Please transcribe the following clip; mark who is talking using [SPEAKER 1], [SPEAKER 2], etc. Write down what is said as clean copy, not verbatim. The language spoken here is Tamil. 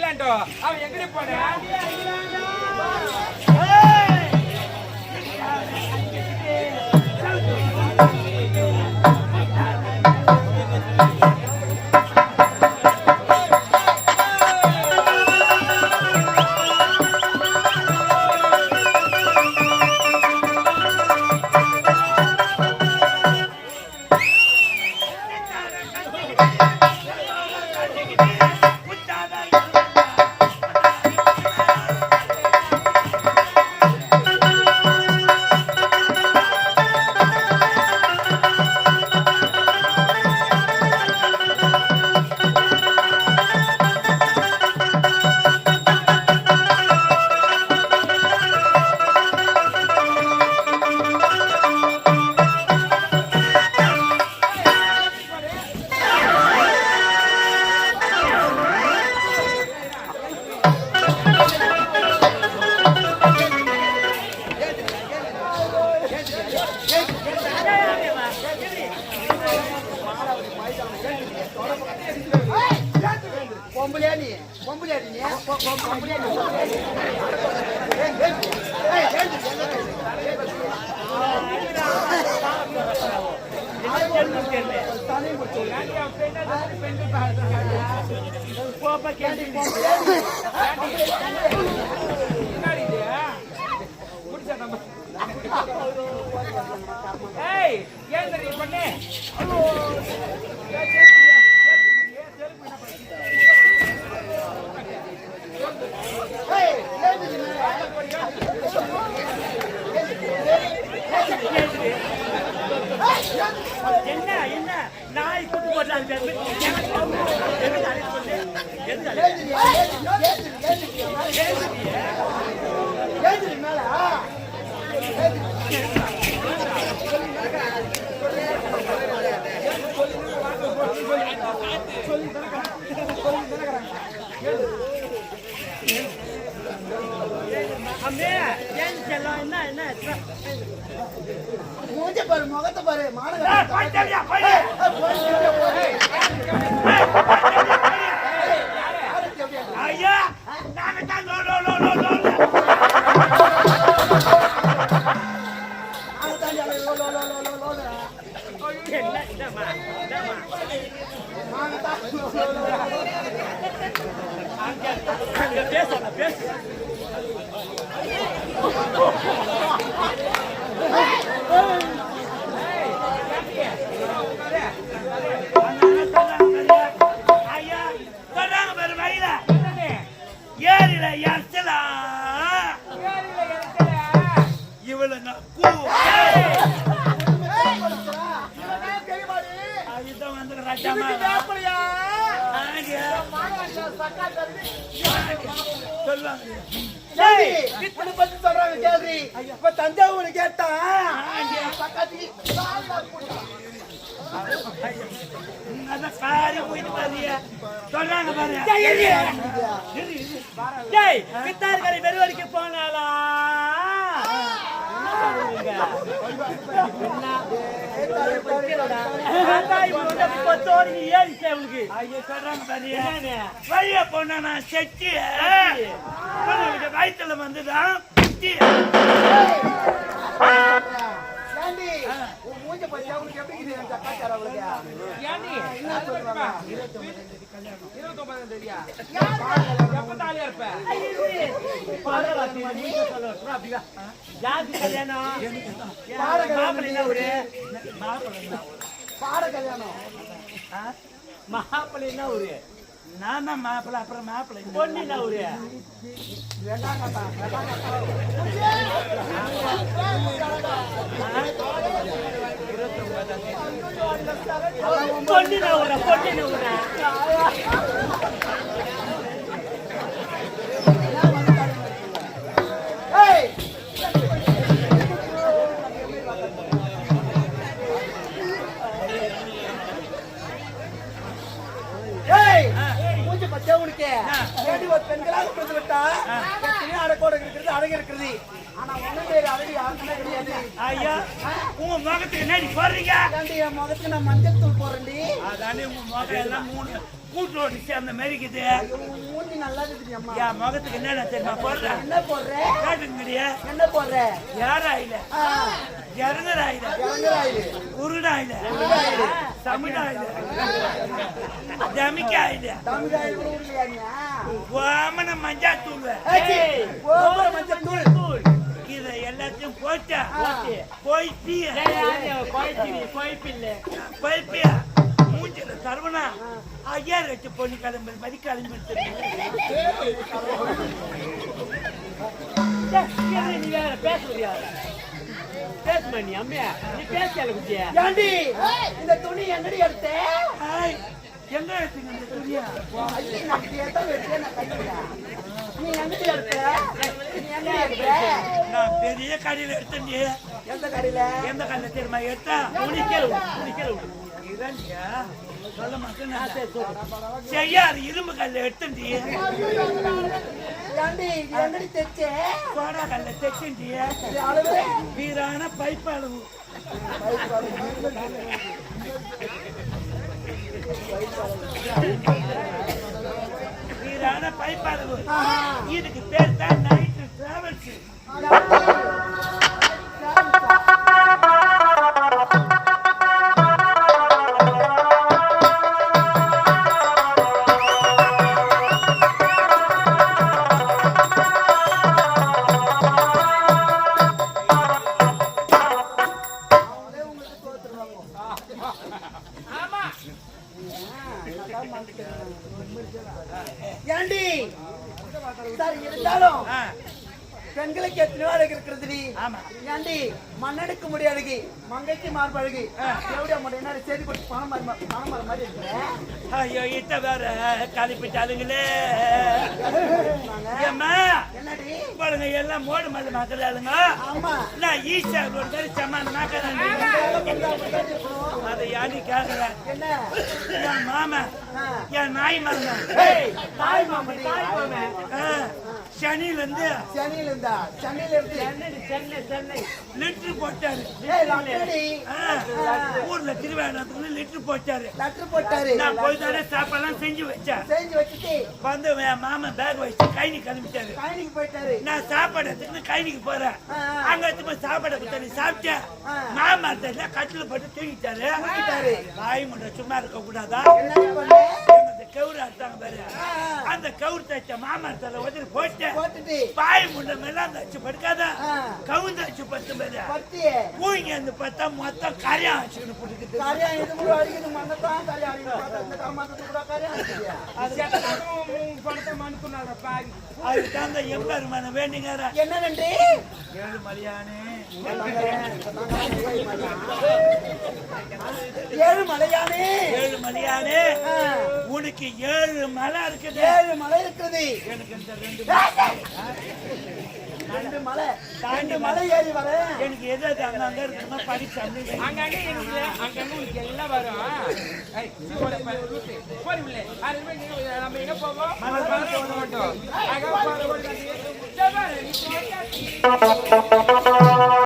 [SPEAKER 1] அகிலாண்டோ அவன் எங்கடி போன
[SPEAKER 2] முகத்தை பாரு
[SPEAKER 3] ஐயா நாங்க தான் பேச ஐயா சொல்றாங்க பாரு வழியில ஏரியில எரிச்சலா இவள இதுதான் வந்து ராஜாமா
[SPEAKER 2] சொல்றாங்க கேள்வி இப்ப தஞ்சாவூர் கேட்டா
[SPEAKER 3] சொல்றாங்க பாரு பித்தார்கரை வெறுவடிக்கு போனாலா வழிய போனா செட்டி வயிற்றுல வந்துதான்
[SPEAKER 2] மூஞ்ச பத்தி அவங்களுக்கு எப்படி சக்காச்சார அவளுக்கு பாட கல்யாணம்
[SPEAKER 3] மாப்பிள்ளைன்னா ஒரு நானா மாப்பிள்ள அப்புறம் மாப்பிள்ளை பொண்ணுன்னா ஒரு பொண்ணுனா ஒரு பொண்ணுன்னு ஒரு
[SPEAKER 2] பெண்களாக பிறந்து விட்டா அடக்கோடு இருக்கிறது அழகு இருக்கிறது ஆனா என்ன பேரு அவரு யாருக்குமே கிடையாது.
[SPEAKER 3] ஐயா உங்க முகத்துக்கு என்னடி போடுறீங்க?
[SPEAKER 2] ஏன்டி என் முகத்துக்கு நான் மஞ்சள் தூள் போடுறேன்டி.
[SPEAKER 3] அதானே உங்க முகம் எல்லாம் மூணு கூட்டோடு சேர்ந்த மாதிரி இருக்குது.
[SPEAKER 2] ஐயோ, உன் மூஞ்சி நல்லா இருக்குது அம்மா.
[SPEAKER 3] என் முகத்துக்கு என்னடா தெரியுமா போடுறேன்?
[SPEAKER 2] என்ன போடுற?
[SPEAKER 3] காட்டுங்கடியா
[SPEAKER 2] என்ன போடுற?
[SPEAKER 3] யாராயில
[SPEAKER 2] ஆ,
[SPEAKER 3] இறங்குறாயில
[SPEAKER 2] இறங்குறாயிரு.
[SPEAKER 3] உருடாயில தமிழாயில ஜமிக்காயில
[SPEAKER 2] தமிழாயிரு கூட இல்லையா நீ?
[SPEAKER 3] வாமன மஞ்சா தூள்
[SPEAKER 2] ஏய், ஓவர மஞ்சள் தூள்.
[SPEAKER 3] இத எல்லாத்தையும் போட்டா போய்ப்பியா மூஞ்சில தருவனா ஐயா வச்சு பொண்ணு கிளம்பு மதி கிளம்பி
[SPEAKER 4] நீ வேற பேசுறியா? பேசுமா நீ அம்மையா? நீ பேசல குட்டியா?
[SPEAKER 2] ஏன்டி இந்த துணி என்னடி எடுத்த?
[SPEAKER 3] எங்க எடுத்தீங்க இந்த துணியா?
[SPEAKER 2] ஐயே, நான் கேட்டா வெட்டியா நான் கையில. நீ எங்கடி எடுத்த? நீ எங்கடி எடுத்த?
[SPEAKER 3] நான் பெரிய கடையில எடுத்தேன்.
[SPEAKER 2] எந்த கடையில?
[SPEAKER 3] எந்த கடையில தெரியுமா எடுத்தா?
[SPEAKER 4] குடிக்கல
[SPEAKER 3] இதாண்டியா சொல்ல மாட்டேன். செய்யாரு இரும்பு கல்ல எடுத்தேன்.
[SPEAKER 2] ஏன்டி இது எங்கடி தைச்ச?
[SPEAKER 3] சோடா கல்ல தைச்சேன்.
[SPEAKER 2] இது அளவு?
[SPEAKER 3] வீரான பைப் அளவு வீரான பைப் அளவு. இதுக்கு பேர் தான் நைட் டிராவல்ஸ்.
[SPEAKER 2] ஏன்டி சார் இருந்தாலும்
[SPEAKER 3] ஆ,
[SPEAKER 2] பெண்களுக்கு எத்தனையோ அழகு இருக்கிறது.
[SPEAKER 3] ஆமா.
[SPEAKER 2] ஏன்டி மண்ணெடுக்க முடியாது மங்கைக்கு மார்பழகு எப்படியா முடியும்? என்ன செய்தி போட்டு பணம் மாதிரி இருக்கிறேன்.
[SPEAKER 3] ஐயோ இத்த வேற கழிப்பிட்டாளுங்களே. ஏம்மா
[SPEAKER 2] என்னடி?
[SPEAKER 3] பாருங்க எல்லாம் மோடு மல்ல மக்களாளுங்க.
[SPEAKER 2] ஆமா,
[SPEAKER 3] நான் ஈஸியா ஒரு பேரு சமான மக்கள் அதை யானி கேக்குறேன்.
[SPEAKER 2] என்ன?
[SPEAKER 3] என் மாமா என் நாய் மருந்தன்
[SPEAKER 2] தாய் மாமன்.
[SPEAKER 3] சனியில இருந்து
[SPEAKER 2] சென்னையில இருந்தா? சென்னையில இருந்து
[SPEAKER 4] சென்னை
[SPEAKER 3] லிட்டர் போட்டாரு.
[SPEAKER 2] லட்டடி
[SPEAKER 3] ஊர்ல திருவேணத்துக்கு லிட்டர் போட்டாரு.
[SPEAKER 2] லட்டர் போட்டாரு.
[SPEAKER 3] நான் போய் தானே சாப்பாடுலாம் செஞ்சு வச்சேன்.
[SPEAKER 2] செஞ்சு வச்சுட்டு
[SPEAKER 3] வந்து என் மாமன் பேக் வச்சு கைனி கிளம்பிட்டாரு.
[SPEAKER 2] கழனிக்கு போயிட்டாரு.
[SPEAKER 3] நான் சாப்பாடு எடுத்துக்கிட்டு கைனிக்கு போறேன். அங்க எடுத்து போய் சாப்பாடு கொடுத்தாரு. சாப்பிட்டேன். மாமா தெரியல கட்டில போட்டு தூங்கிட்டாரு.
[SPEAKER 2] தூங்கிட்டாரு.
[SPEAKER 3] வாய் முண்டை சும்மா இருக்க கூடாதா?
[SPEAKER 2] என்ன பண்ண?
[SPEAKER 3] கவுரு அடித்தாங்க பாரு. அந்த கவுரு தச்ச மாமா தலை வந்து போட்டு
[SPEAKER 2] போட்டுட்டு
[SPEAKER 3] பாய் முண்டை மேல அந்த அச்சு படுக்காத
[SPEAKER 2] ஆ.
[SPEAKER 3] கவுந்து அச்சு பத்து பேரு
[SPEAKER 2] பத்தியே
[SPEAKER 3] பூங்க அந்த பத்தா மொத்தம் கரையா அச்சுன்னு போட்டுக்கிட்டு
[SPEAKER 2] கரையா இது கூட அடிக்குது. மண்ணத்தான் கரையா அடிக்குது. பார்த்தா இந்த காமாத்தத்து கூட கரையா அடிக்குது.
[SPEAKER 3] அதுக்கு அந்த எம்பெருமான வேண்டிங்கார
[SPEAKER 2] என்ன நன்றி?
[SPEAKER 3] ஏழு மலையானே
[SPEAKER 2] ஏழு மலையானே.
[SPEAKER 3] ஏழு மலையானே உனக்கு ஏழு மலை இருக்குது.
[SPEAKER 2] ஏழு மலை இருக்குது.
[SPEAKER 3] எனக்கு இந்த
[SPEAKER 2] ரெண்டு மலை ரெண்டு மலை ஏறி வரேன்.
[SPEAKER 3] எனக்கு எது அது அங்கங்க இருக்கணுமோ படிச்சு
[SPEAKER 1] அங்கங்க எனக்கு அங்கங்க உனக்கு எல்லாம் வரும். ஏய், போடி உள்ள. நம்ம எங்க போவோம்? மலை போக மாட்டோம். அங்க போற ஓடி வந்து